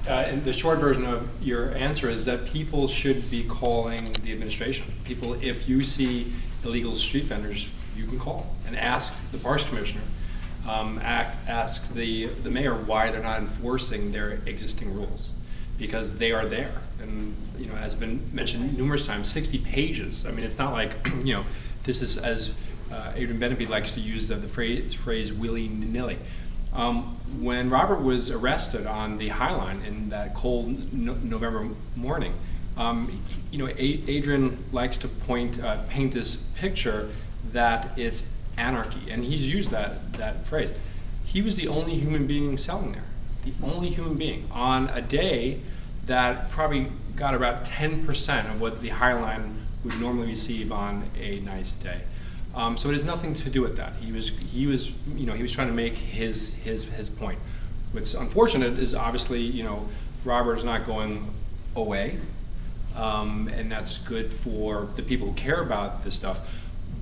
And the short version of your answer is that people should be calling the administration. People, if you see illegal street vendors, you can call and ask the Parks Commissioner, ask the mayor why they're not enforcing their existing rules, because they are there. And as been mentioned numerous times, 60 pages. I mean, it's not like this is, as Adrian Beneby likes to use the phrase willy-nilly. When Robert was arrested on the High Line in that cold November morning, Adrian likes to paint this picture that it's anarchy, and he's used that phrase. He was the only human being selling there, the only human being on a day that probably got about 10% of what the High Line would normally receive on a nice day. So it has nothing to do with that. He was trying to make his point. What's unfortunate is obviously, Robert is not going away, and that's good for the people who care about this stuff.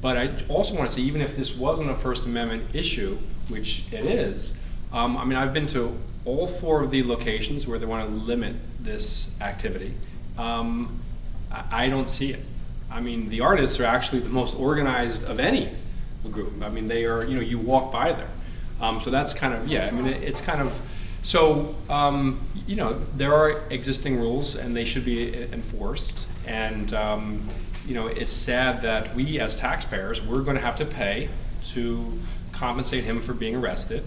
But I also want to say, even if this wasn't a First Amendment issue, which it is, I've been to all 4 of the locations where they want to limit this activity. I don't see it. The artists are actually the most organized of any group. They are, you walk by there. So that's kind of, it's kind of, so, there are existing rules and they should be enforced. And, it's sad that we as taxpayers, we're going to have to pay to compensate him for being arrested,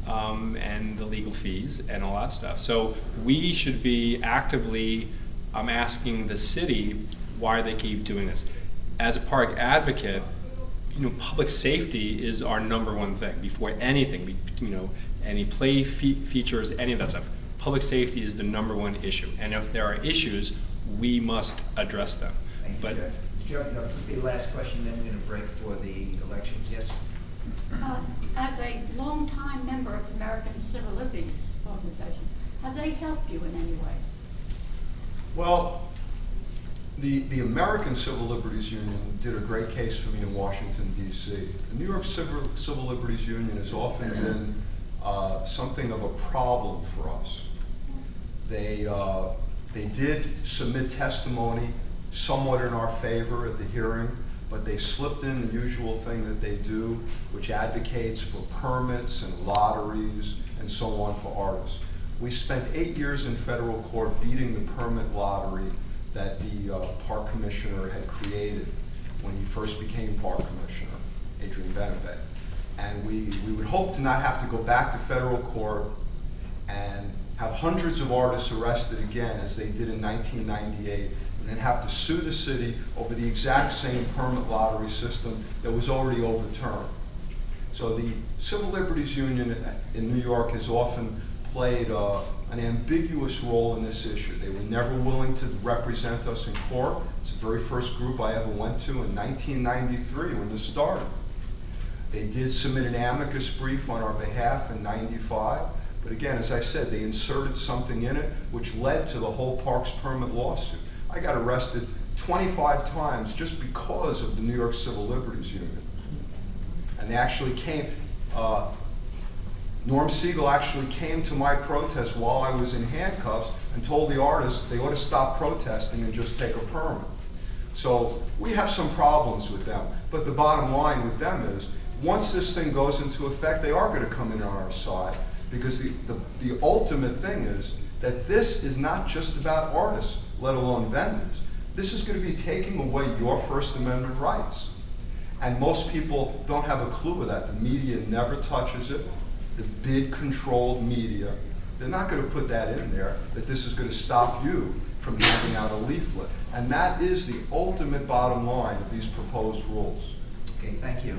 and the legal fees and all that stuff. So we should be actively asking the city why they keep doing this. As a park advocate, public safety is our #1 thing before anything. Any play features, any of that stuff. Public safety is the #1 issue, and if there are issues, we must address them. Thank you, Joe, this will be the last question, then we're going to break for the elections. Yes? As a longtime member of the American Civil Liberties Organization, have they helped you in any way? Well, the American Civil Liberties Union did a great case for me in Washington, D.C. The New York Civil Liberties Union has often been something of a problem for us. They did submit testimony somewhat in our favor at the hearing, but they slipped in the usual thing that they do, which advocates for permits and lotteries and so on for artists. We spent 8 years in federal court beating the permit lottery that the park commissioner had created when he first became park commissioner, Adrian Beneby. And we would hope to not have to go back to federal court and have hundreds of artists arrested again, as they did in 1998, and then have to sue the city over the exact same permit lottery system that was already overturned. So the Civil Liberties Union in New York has often played an ambiguous role in this issue. They were never willing to represent us in court. It's the very first group I ever went to in 1993 when this started. They did submit an amicus brief on our behalf in '95, but again, as I said, they inserted something in it which led to the whole parks permit lawsuit. I got arrested 25 times just because of the New York Civil Liberties Union. And they actually came, Norm Siegel actually came to my protest while I was in handcuffs and told the artists they ought to stop protesting and just take a permit. So we have some problems with them, but the bottom line with them is, once this thing goes into effect, they are going to come in on our side, because the ultimate thing is that this is not just about artists, let alone vendors. This is going to be taking away your First Amendment rights. And most people don't have a clue of that. The media never touches it. The bid-controlled media, they're not going to put that in there, that this is going to stop you from handing out a leaflet. And that is the ultimate bottom line of these proposed rules. Okay, thank you.